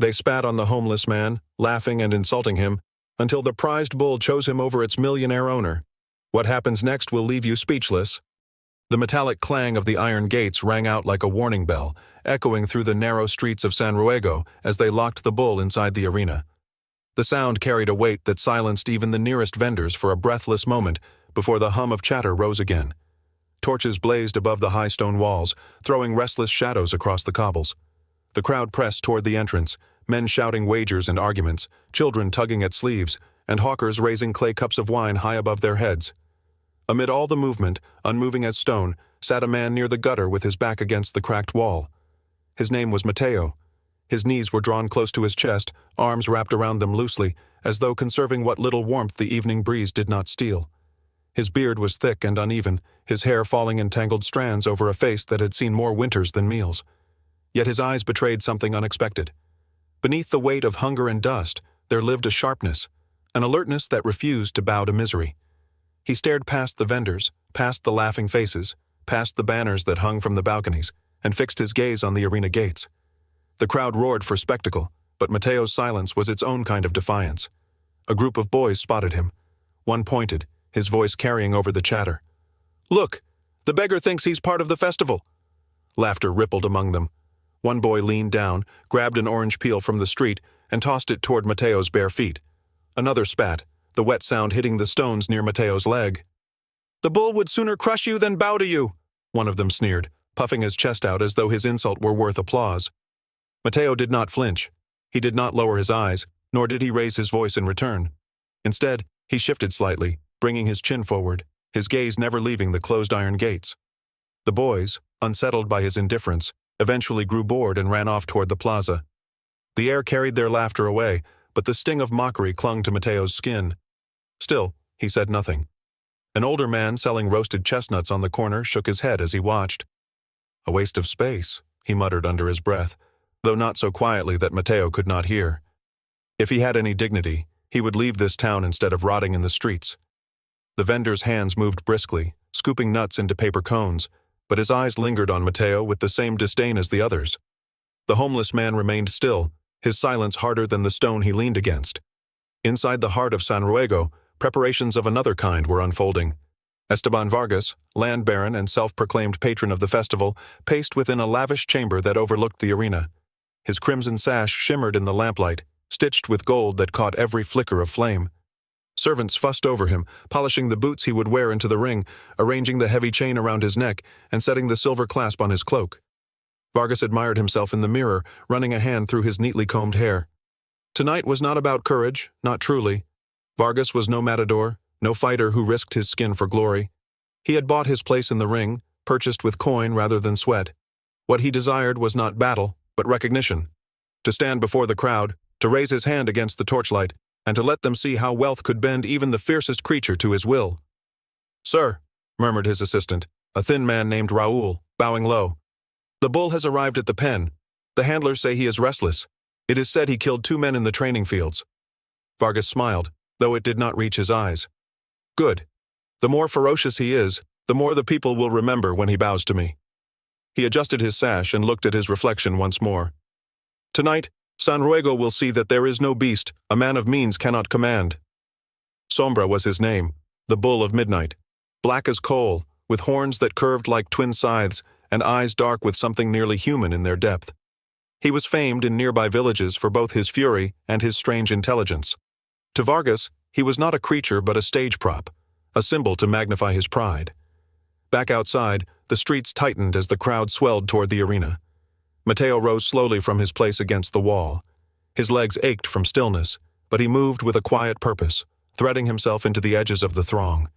They spat on the homeless man, laughing and insulting him, until the prized bull chose him over its millionaire owner. What happens next will leave you speechless. The metallic clang of the iron gates rang out like a warning bell, echoing through the narrow streets of San Ruego as they locked the bull inside the arena. The sound carried a weight that silenced even the nearest vendors for a breathless moment before the hum of chatter rose again. Torches blazed above the high stone walls, throwing restless shadows across the cobbles. The crowd pressed toward the entrance, men shouting wagers and arguments, children tugging at sleeves, and hawkers raising clay cups of wine high above their heads. Amid all the movement, unmoving as stone, sat a man near the gutter with his back against the cracked wall. His name was Mateo. His knees were drawn close to his chest, arms wrapped around them loosely, as though conserving what little warmth the evening breeze did not steal. His beard was thick and uneven, his hair falling in tangled strands over a face that had seen more winters than meals. Yet his eyes betrayed something unexpected. Beneath the weight of hunger and dust, there lived a sharpness, an alertness that refused to bow to misery. He stared past the vendors, past the laughing faces, past the banners that hung from the balconies, and fixed his gaze on the arena gates. The crowd roared for spectacle, but Mateo's silence was its own kind of defiance. A group of boys spotted him. One pointed, his voice carrying over the chatter. "Look! The beggar thinks he's part of the festival!" Laughter rippled among them. One boy leaned down, grabbed an orange peel from the street, and tossed it toward Mateo's bare feet. Another spat, the wet sound hitting the stones near Mateo's leg. "The bull would sooner crush you than bow to you," one of them sneered, puffing his chest out as though his insult were worth applause. Mateo did not flinch. He did not lower his eyes, nor did he raise his voice in return. Instead, he shifted slightly, bringing his chin forward, his gaze never leaving the closed iron gates. The boys, unsettled by his indifference, eventually grew bored and ran off toward the plaza. The air carried their laughter away, but the sting of mockery clung to Mateo's skin. Still, he said nothing. An older man selling roasted chestnuts on the corner shook his head as he watched. "A waste of space," he muttered under his breath, though not so quietly that Mateo could not hear. If he had any dignity, he would leave this town instead of rotting in the streets. The vendor's hands moved briskly, scooping nuts into paper cones, but his eyes lingered on Mateo with the same disdain as the others. The homeless man remained still, his silence harder than the stone he leaned against. Inside the heart of San Ruego, preparations of another kind were unfolding. Esteban Vargas, land baron and self-proclaimed patron of the festival, paced within a lavish chamber that overlooked the arena. His crimson sash shimmered in the lamplight, stitched with gold that caught every flicker of flame. Servants fussed over him, polishing the boots he would wear into the ring, arranging the heavy chain around his neck, and setting the silver clasp on his cloak. Vargas admired himself in the mirror, running a hand through his neatly combed hair. Tonight was not about courage, not truly. Vargas was no matador, no fighter who risked his skin for glory. He had bought his place in the ring, purchased with coin rather than sweat. What he desired was not battle, but recognition. To stand before the crowd, to raise his hand against the torchlight, and to let them see how wealth could bend even the fiercest creature to his will. "Sir," murmured his assistant, a thin man named Raul, bowing low. "The bull has arrived at the pen. The handlers say he is restless. It is said he killed 2 men in the training fields." Vargas smiled, though it did not reach his eyes. "Good. The more ferocious he is, the more the people will remember when he bows to me." He adjusted his sash and looked at his reflection once more. "Tonight, San Ruego will see that there is no beast a man of means cannot command." Sombra was his name, the bull of midnight, black as coal, with horns that curved like twin scythes, and eyes dark with something nearly human in their depth. He was famed in nearby villages for both his fury and his strange intelligence. To Vargas, he was not a creature but a stage prop, a symbol to magnify his pride. Back outside, the streets tightened as the crowd swelled toward the arena. Mateo rose slowly from his place against the wall. His legs ached from stillness, but he moved with a quiet purpose, threading himself into the edges of the throng.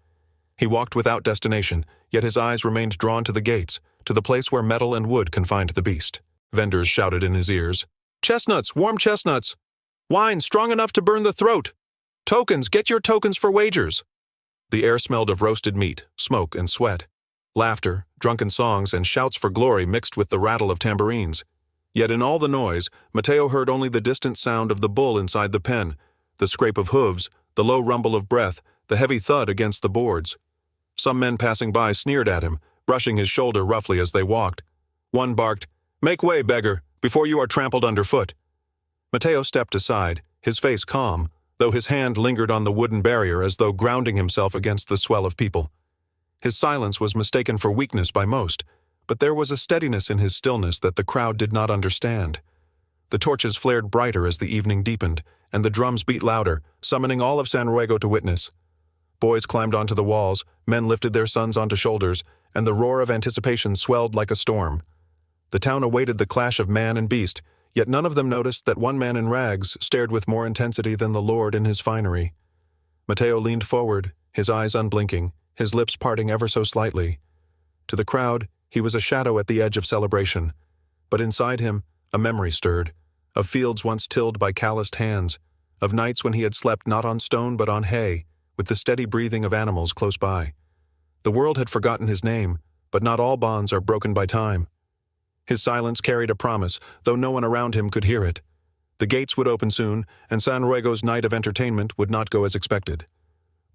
He walked without destination, yet his eyes remained drawn to the gates, to the place where metal and wood confined the beast. Vendors shouted in his ears, "Chestnuts, warm chestnuts! Wine strong enough to burn the throat! Tokens, get your tokens for wagers!" The air smelled of roasted meat, smoke, and sweat. Laughter, drunken songs, and shouts for glory mixed with the rattle of tambourines. Yet in all the noise, Mateo heard only the distant sound of the bull inside the pen, the scrape of hooves, the low rumble of breath, the heavy thud against the boards. Some men passing by sneered at him, brushing his shoulder roughly as they walked. One barked, "Make way, beggar, before you are trampled underfoot." Mateo stepped aside, his face calm, though his hand lingered on the wooden barrier as though grounding himself against the swell of people. His silence was mistaken for weakness by most, but there was a steadiness in his stillness that the crowd did not understand. The torches flared brighter as the evening deepened, and the drums beat louder, summoning all of San Ruego to witness. Boys climbed onto the walls, men lifted their sons onto shoulders, and the roar of anticipation swelled like a storm. The town awaited the clash of man and beast, yet none of them noticed that one man in rags stared with more intensity than the Lord in his finery. Mateo leaned forward, his eyes unblinking, his lips parting ever so slightly. To the crowd, he was a shadow at the edge of celebration, but inside him, a memory stirred, of fields once tilled by calloused hands, of nights when he had slept not on stone but on hay, with the steady breathing of animals close by. The world had forgotten his name, but not all bonds are broken by time. His silence carried a promise, though no one around him could hear it. The gates would open soon, and San Ruego's night of entertainment would not go as expected.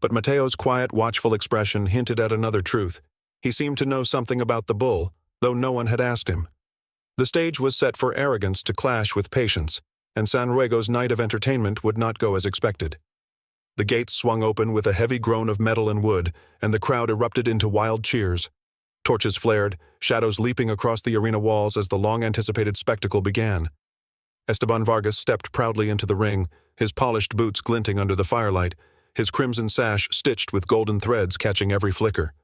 But Mateo's quiet, watchful expression hinted at another truth. He seemed to know something about the bull, though no one had asked him. The stage was set for arrogance to clash with patience, and San Ruego's night of entertainment would not go as expected. The gates swung open with a heavy groan of metal and wood, and the crowd erupted into wild cheers. Torches flared, shadows leaping across the arena walls as the long-anticipated spectacle began. Esteban Vargas stepped proudly into the ring, his polished boots glinting under the firelight, his crimson sash stitched with golden threads catching every flicker.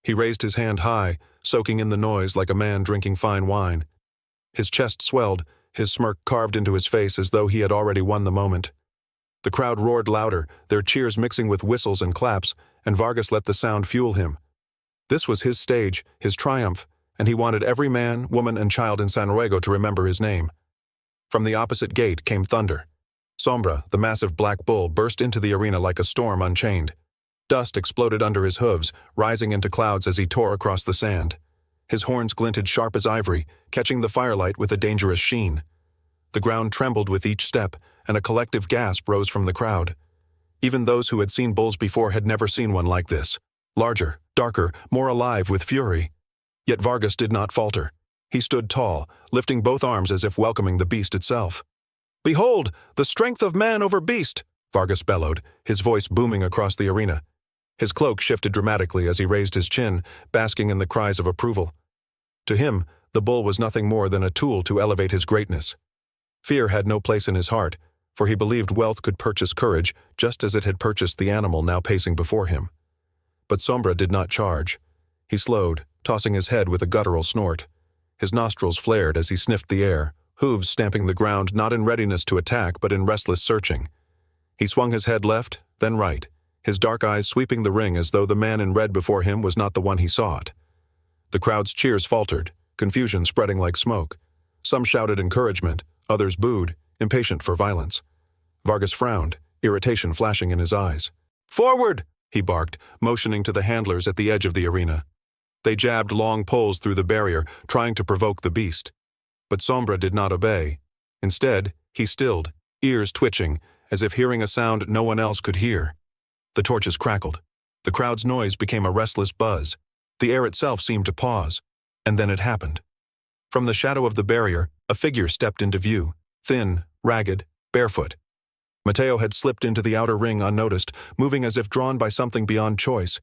He raised his hand high, soaking in the noise like a man drinking fine wine. His chest swelled, his smirk carved into his face as though he had already won the moment. The crowd roared louder, their cheers mixing with whistles and claps, and Vargas let the sound fuel him. This was his stage, his triumph, and he wanted every man, woman, and child in San Ruego to remember his name. From the opposite gate came thunder. Sombra, the massive black bull, burst into the arena like a storm unchained. Dust exploded under his hooves, rising into clouds as he tore across the sand. His horns glinted sharp as ivory, catching the firelight with a dangerous sheen. The ground trembled with each step, and a collective gasp rose from the crowd. Even those who had seen bulls before had never seen one like this. Larger, darker, more alive with fury. Yet Vargas did not falter. He stood tall, lifting both arms as if welcoming the beast itself. "Behold, the strength of man over beast!" Vargas bellowed, his voice booming across the arena. His cloak shifted dramatically as he raised his chin, basking in the cries of approval. To him, the bull was nothing more than a tool to elevate his greatness. Fear had no place in his heart, for he believed wealth could purchase courage, just as it had purchased the animal now pacing before him. But Sombra did not charge. He slowed, tossing his head with a guttural snort. His nostrils flared as he sniffed the air, hooves stamping the ground not in readiness to attack but in restless searching. He swung his head left, then right, his dark eyes sweeping the ring as though the man in red before him was not the one he sought. The crowd's cheers faltered, confusion spreading like smoke. Some shouted encouragement, others booed, impatient for violence. Vargas frowned, irritation flashing in his eyes. "Forward!" he barked, motioning to the handlers at the edge of the arena. They jabbed long poles through the barrier, trying to provoke the beast. But Sombra did not obey. Instead, he stilled, ears twitching, as if hearing a sound no one else could hear. The torches crackled. The crowd's noise became a restless buzz. The air itself seemed to pause. And then it happened. From the shadow of the barrier, a figure stepped into view, thin, ragged, barefoot. Mateo had slipped into the outer ring unnoticed, moving as if drawn by something beyond choice.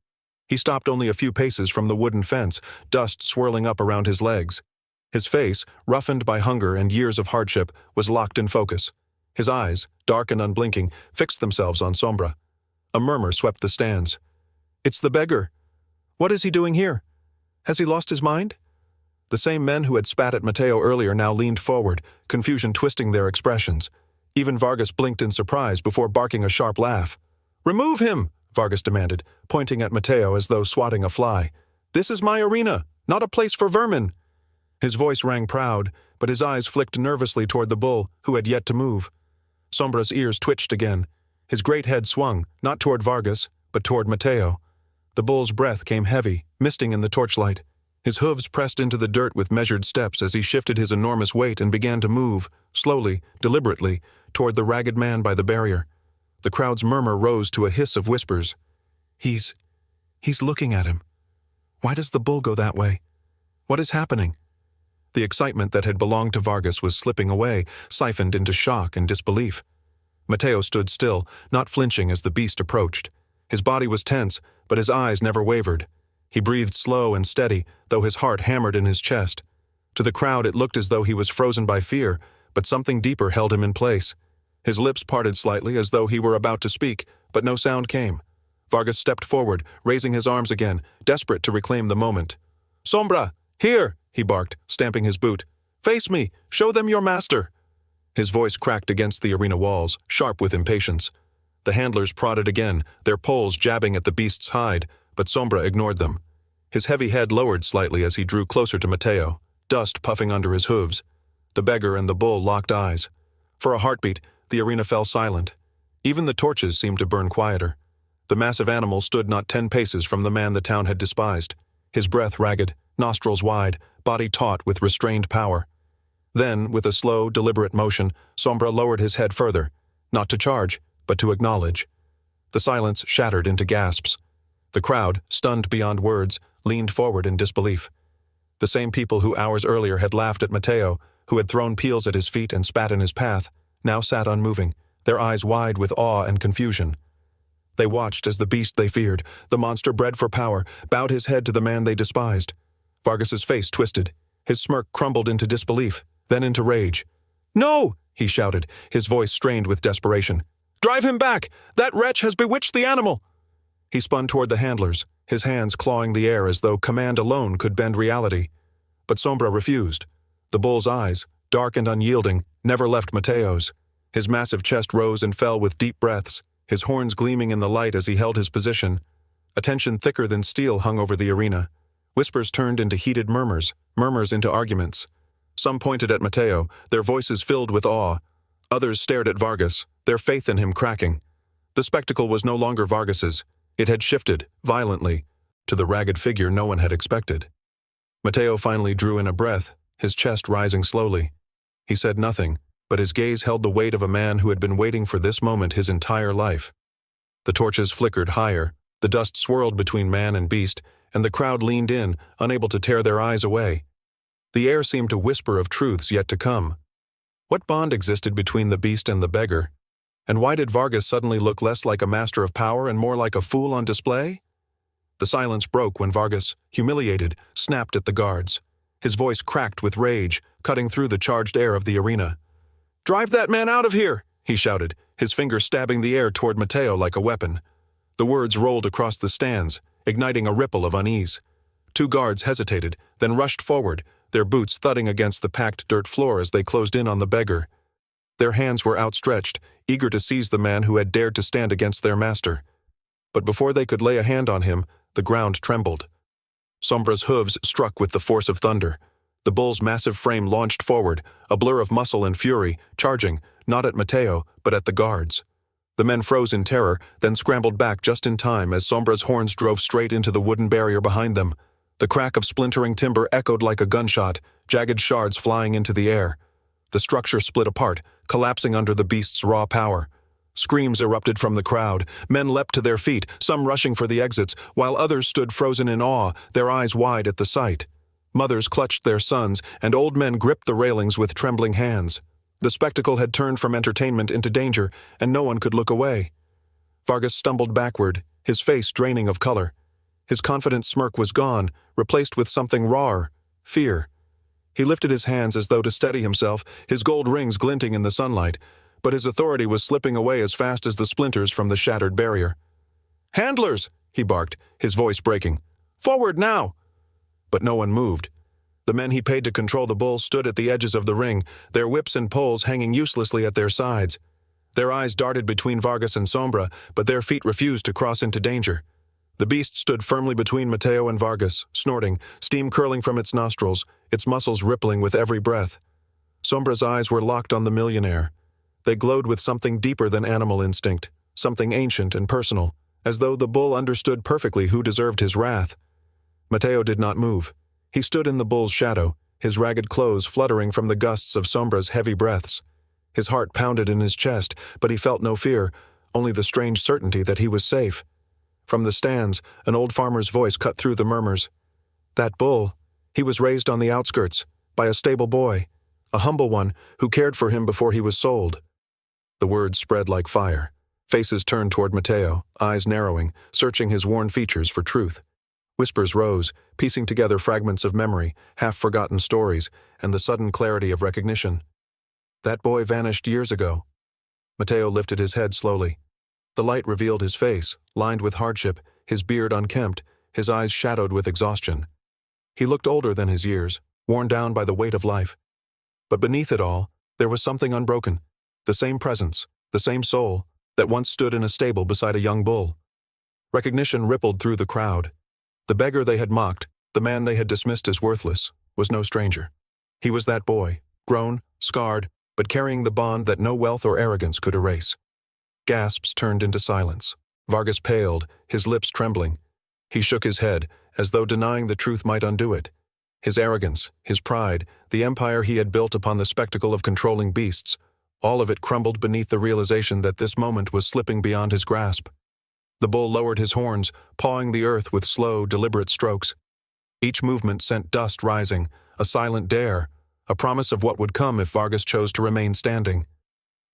He stopped only a few paces from the wooden fence, dust swirling up around his legs. His face, roughened by hunger and years of hardship, was locked in focus. His eyes, dark and unblinking, fixed themselves on Sombra. A murmur swept the stands. "It's the beggar. What is he doing here? Has he lost his mind?" The same men who had spat at Mateo earlier now leaned forward, confusion twisting their expressions. Even Vargas blinked in surprise before barking a sharp laugh. "Remove him!" Vargas demanded, pointing at Mateo as though swatting a fly. "This is my arena, not a place for vermin." His voice rang proud, but his eyes flicked nervously toward the bull, who had yet to move. Sombra's ears twitched again. His great head swung, not toward Vargas, but toward Mateo. The bull's breath came heavy, misting in the torchlight. His hooves pressed into the dirt with measured steps as he shifted his enormous weight and began to move, slowly, deliberately, toward the ragged man by the barrier. The crowd's murmur rose to a hiss of whispers. He's looking at him. Why does the bull go that way? What is happening? The excitement that had belonged to Vargas was slipping away, siphoned into shock and disbelief. Mateo stood still, not flinching as the beast approached. His body was tense, but his eyes never wavered. He breathed slow and steady, though his heart hammered in his chest. To the crowd it looked as though he was frozen by fear, but something deeper held him in place. His lips parted slightly as though he were about to speak, but no sound came. Vargas stepped forward, raising his arms again, desperate to reclaim the moment. "Sombra! Here!" he barked, stamping his boot. "Face me! Show them your master!" His voice cracked against the arena walls, sharp with impatience. The handlers prodded again, their poles jabbing at the beast's hide, but Sombra ignored them. His heavy head lowered slightly as he drew closer to Mateo, dust puffing under his hooves. The beggar and the bull locked eyes. For a heartbeat, the arena fell silent. Even the torches seemed to burn quieter. The massive animal stood not 10 paces from the man the town had despised, his breath ragged, nostrils wide, body taut with restrained power. Then, with a slow, deliberate motion, Sombra lowered his head further, not to charge, but to acknowledge. The silence shattered into gasps. The crowd, stunned beyond words, leaned forward in disbelief. The same people who hours earlier had laughed at Mateo, who had thrown peels at his feet and spat in his path, now sat unmoving, their eyes wide with awe and confusion. They watched as the beast they feared, the monster bred for power, bowed his head to the man they despised. Vargas's face twisted. His smirk crumbled into disbelief, then into rage. "No!" he shouted, his voice strained with desperation. "Drive him back! That wretch has bewitched the animal!" He spun toward the handlers, his hands clawing the air as though command alone could bend reality. But Sombra refused. The bull's eyes, dark and unyielding, never left Mateo's. His massive chest rose and fell with deep breaths, his horns gleaming in the light as he held his position. A tension thicker than steel hung over the arena. Whispers turned into heated murmurs, murmurs into arguments. Some pointed at Mateo, their voices filled with awe. Others stared at Vargas, their faith in him cracking. The spectacle was no longer Vargas's. It had shifted, violently, to the ragged figure no one had expected. Mateo finally drew in a breath, his chest rising slowly. He said nothing, but his gaze held the weight of a man who had been waiting for this moment his entire life. The torches flickered higher, the dust swirled between man and beast, and the crowd leaned in, unable to tear their eyes away. The air seemed to whisper of truths yet to come. What bond existed between the beast and the beggar? And why did Vargas suddenly look less like a master of power and more like a fool on display? The silence broke when Vargas, humiliated, snapped at the guards. His voice cracked with rage, cutting through the charged air of the arena. "Drive that man out of here!" he shouted, his finger stabbing the air toward Mateo like a weapon. The words rolled across the stands, igniting a ripple of unease. 2 guards hesitated, then rushed forward, their boots thudding against the packed dirt floor as they closed in on the beggar. Their hands were outstretched, eager to seize the man who had dared to stand against their master. But before they could lay a hand on him, the ground trembled. Sombra's hooves struck with the force of thunder. The bull's massive frame launched forward, a blur of muscle and fury, charging, not at Mateo, but at the guards. The men froze in terror, then scrambled back just in time as Sombra's horns drove straight into the wooden barrier behind them. The crack of splintering timber echoed like a gunshot, jagged shards flying into the air. The structure split apart, collapsing under the beast's raw power. Screams erupted from the crowd. Men leapt to their feet, some rushing for the exits, while others stood frozen in awe, their eyes wide at the sight. Mothers clutched their sons, and old men gripped the railings with trembling hands. The spectacle had turned from entertainment into danger, and no one could look away. Vargas stumbled backward, his face draining of color. His confident smirk was gone, replaced with something rawer, fear. He lifted his hands as though to steady himself, his gold rings glinting in the sunlight, but his authority was slipping away as fast as the splinters from the shattered barrier. "Handlers!" he barked, his voice breaking. "Forward now!" But no one moved. The men he paid to control the bull stood at the edges of the ring, their whips and poles hanging uselessly at their sides. Their eyes darted between Vargas and Sombra, but their feet refused to cross into danger. The beast stood firmly between Mateo and Vargas, snorting, steam curling from its nostrils, its muscles rippling with every breath. Sombra's eyes were locked on the millionaire. They glowed with something deeper than animal instinct, something ancient and personal, as though the bull understood perfectly who deserved his wrath. Mateo did not move. He stood in the bull's shadow, his ragged clothes fluttering from the gusts of Sombra's heavy breaths. His heart pounded in his chest, but he felt no fear, only the strange certainty that he was safe. From the stands, an old farmer's voice cut through the murmurs. That bull, he was raised on the outskirts, by a stable boy, a humble one who cared for him before he was sold. The words spread like fire. Faces turned toward Matteo, eyes narrowing, searching his worn features for truth. Whispers rose, piecing together fragments of memory, half-forgotten stories, and the sudden clarity of recognition. That boy vanished years ago. Matteo lifted his head slowly. The light revealed his face, lined with hardship, his beard unkempt, his eyes shadowed with exhaustion. He looked older than his years, worn down by the weight of life. But beneath it all, there was something unbroken, the same presence, the same soul, that once stood in a stable beside a young bull. Recognition rippled through the crowd. The beggar they had mocked, the man they had dismissed as worthless, was no stranger. He was that boy, grown, scarred, but carrying the bond that no wealth or arrogance could erase. Gasps turned into silence. Vargas paled, his lips trembling. He shook his head, as though denying the truth might undo it. His arrogance, his pride, the empire he had built upon the spectacle of controlling beasts, all of it crumbled beneath the realization that this moment was slipping beyond his grasp. The bull lowered his horns, pawing the earth with slow, deliberate strokes. Each movement sent dust rising, a silent dare, a promise of what would come if Vargas chose to remain standing.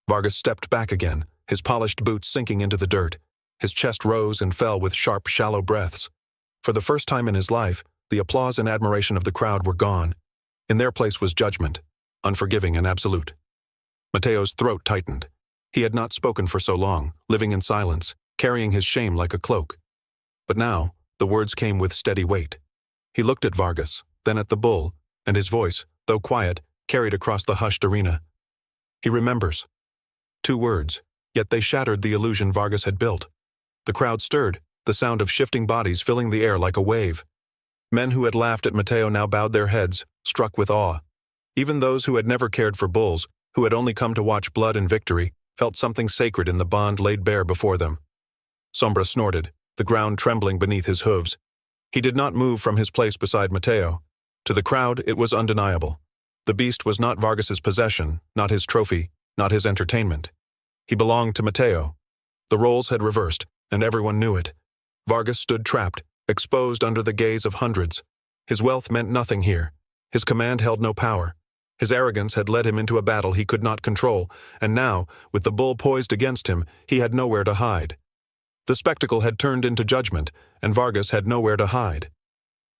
Vargas stepped back again, his polished boots sinking into the dirt. His chest rose and fell with sharp, shallow breaths. For the first time in his life, the applause and admiration of the crowd were gone. In their place was judgment, unforgiving and absolute. Matteo's throat tightened. He had not spoken for so long, living in silence, carrying his shame like a cloak. But now, the words came with steady weight. He looked at Vargas, then at the bull, and his voice, though quiet, carried across the hushed arena. He remembers. 2 words, yet they shattered the illusion Vargas had built. The crowd stirred, the sound of shifting bodies filling the air like a wave. Men who had laughed at Matteo now bowed their heads, struck with awe. Even those who had never cared for bulls, who had only come to watch blood and victory, felt something sacred in the bond laid bare before them. Sombra snorted, the ground trembling beneath his hooves. He did not move from his place beside Matteo. To the crowd, it was undeniable. The beast was not Vargas's possession, not his trophy, not his entertainment. He belonged to Matteo. The roles had reversed, and everyone knew it. Vargas stood trapped, exposed under the gaze of hundreds. His wealth meant nothing here. His command held no power. His arrogance had led him into a battle he could not control, and now, with the bull poised against him, he had nowhere to hide. The spectacle had turned into judgment, and Vargas had nowhere to hide.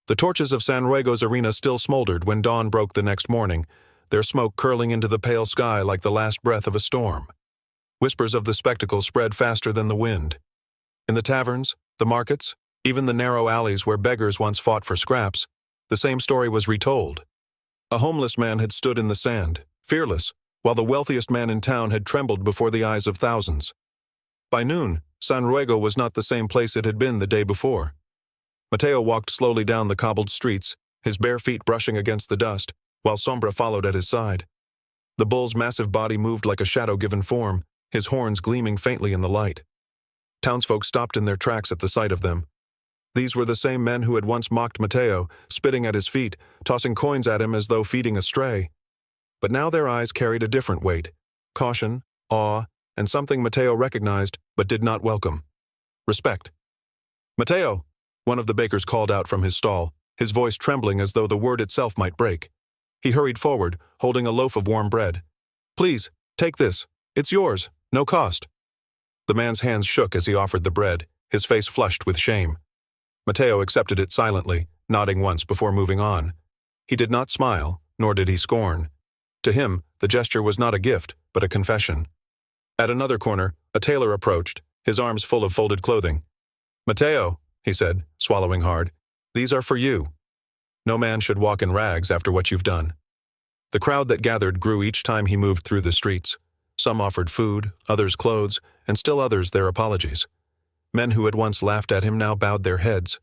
The torches of San Ruego's arena still smoldered when dawn broke the next morning, their smoke curling into the pale sky like the last breath of a storm. Whispers of the spectacle spread faster than the wind. In the taverns, the markets, even the narrow alleys where beggars once fought for scraps, the same story was retold. A homeless man had stood in the sand, fearless, while the wealthiest man in town had trembled before the eyes of thousands. By noon, San Ruego was not the same place it had been the day before. Matteo walked slowly down the cobbled streets, his bare feet brushing against the dust, while Sombra followed at his side. The bull's massive body moved like a shadow-given form, his horns gleaming faintly in the light. Townsfolk stopped in their tracks at the sight of them. These were the same men who had once mocked Matteo, spitting at his feet, tossing coins at him as though feeding a stray. But now their eyes carried a different weight, caution, awe, and something Matteo recognized but did not welcome. Respect. "Matteo!" one of the bakers called out from his stall, his voice trembling as though the word itself might break. He hurried forward, holding a loaf of warm bread. "Please, take this. It's yours, no cost." The man's hands shook as he offered the bread, his face flushed with shame. Matteo accepted it silently, nodding once before moving on. He did not smile, nor did he scorn. To him, the gesture was not a gift, but a confession. At another corner, a tailor approached, his arms full of folded clothing. "Matteo," he said, swallowing hard, "these are for you. No man should walk in rags after what you've done." The crowd that gathered grew each time he moved through the streets. Some offered food, others clothes, and still others their apologies. Men who had once laughed at him now bowed their heads.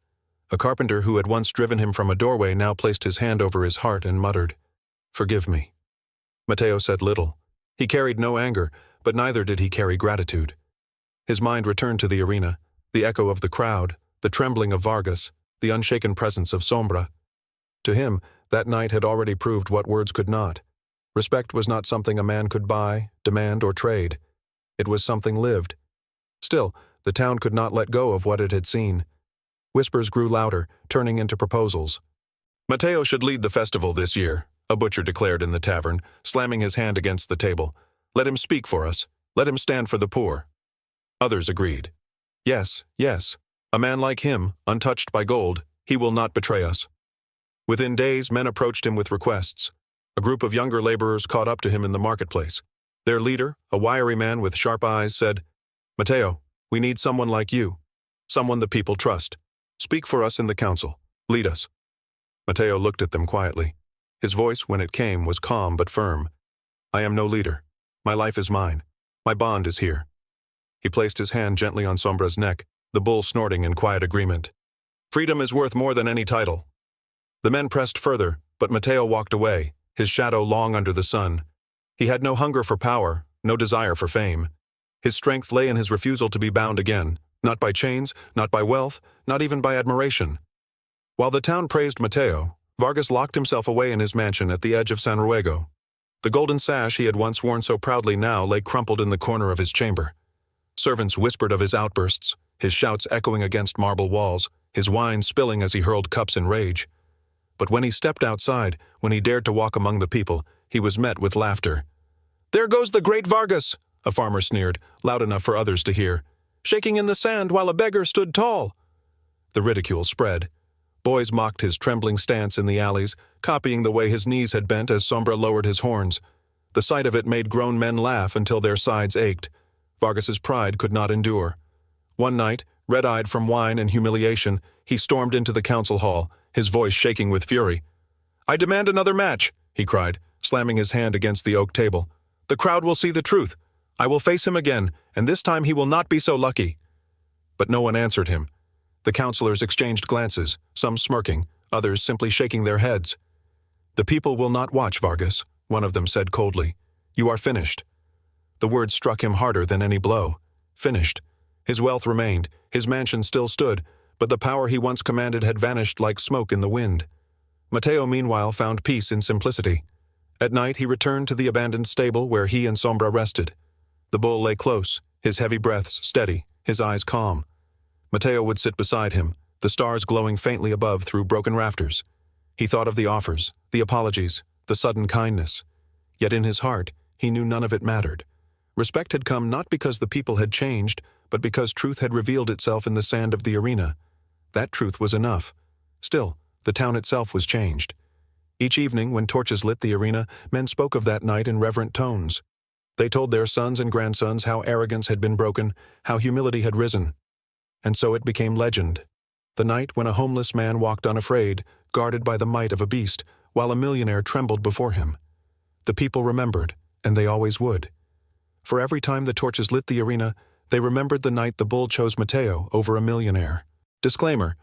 A carpenter who had once driven him from a doorway now placed his hand over his heart and muttered, "Forgive me." Matteo said little. He carried no anger, but neither did he carry gratitude. His mind returned to the arena, the echo of the crowd, the trembling of Vargas, the unshaken presence of Sombra. To him, that night had already proved what words could not. Respect was not something a man could buy, demand, or trade. It was something lived. Still, the town could not let go of what it had seen. Whispers grew louder, turning into proposals. "Matteo should lead the festival this year. a butcher declared in the tavern, slamming his hand against the table. "Let him speak for us. Let him stand for the poor." Others agreed. "Yes, yes. A man like him, untouched by gold, he will not betray us." Within days, men approached him with requests. A group of younger laborers caught up to him in the marketplace. Their leader, a wiry man with sharp eyes, said, "Matteo, we need someone like you. Someone the people trust. Speak for us in the council. Lead us." Matteo looked at them quietly. His voice, when it came, was calm but firm. "I am no leader. My life is mine. My bond is here." He placed his hand gently on Sombra's neck, the bull snorting in quiet agreement. "Freedom is worth more than any title." The men pressed further, but Matteo walked away, his shadow long under the sun. He had no hunger for power, no desire for fame. His strength lay in his refusal to be bound again, not by chains, not by wealth, not even by admiration. While the town praised Matteo, Vargas locked himself away in his mansion at the edge of San Ruego. The golden sash he had once worn so proudly now lay crumpled in the corner of his chamber. Servants whispered of his outbursts, his shouts echoing against marble walls, his wine spilling as he hurled cups in rage. But when he stepped outside, when he dared to walk among the people, he was met with laughter. "There goes the great Vargas," a farmer sneered, loud enough for others to hear, "shaking in the sand while a beggar stood tall." The ridicule spread. Boys mocked his trembling stance in the alleys, copying the way his knees had bent as Sombra lowered his horns. The sight of it made grown men laugh until their sides ached. Vargas's pride could not endure. One night, red-eyed from wine and humiliation, he stormed into the council hall, his voice shaking with fury. "I demand another match," he cried, slamming his hand against the oak table. "The crowd will see the truth. I will face him again, and this time he will not be so lucky." But no one answered him. The councillors exchanged glances, some smirking, others simply shaking their heads. "The people will not watch, Vargas," one of them said coldly. "You are finished." The words struck him harder than any blow. Finished. His wealth remained, his mansion still stood, but the power he once commanded had vanished like smoke in the wind. Matteo, meanwhile, found peace in simplicity. At night he returned to the abandoned stable where he and Sombra rested. The bull lay close, his heavy breaths steady, his eyes calm. Matteo would sit beside him, the stars glowing faintly above through broken rafters. He thought of the offers, the apologies, the sudden kindness. Yet in his heart, he knew none of it mattered. Respect had come not because the people had changed, but because truth had revealed itself in the sand of the arena. That truth was enough. Still, the town itself was changed. Each evening, when torches lit the arena, men spoke of that night in reverent tones. They told their sons and grandsons how arrogance had been broken, how humility had risen. And so it became legend. The night when a homeless man walked unafraid, guarded by the might of a beast, while a millionaire trembled before him. The people remembered, and they always would. For every time the torches lit the arena, they remembered the night the bull chose Matteo over a millionaire. Disclaimer: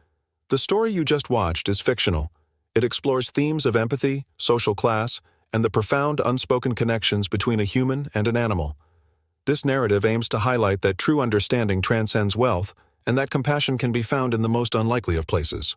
the story you just watched is fictional. It explores themes of empathy, social class, and the profound unspoken connections between a human and an animal. This narrative aims to highlight that true understanding transcends wealth, and that compassion can be found in the most unlikely of places.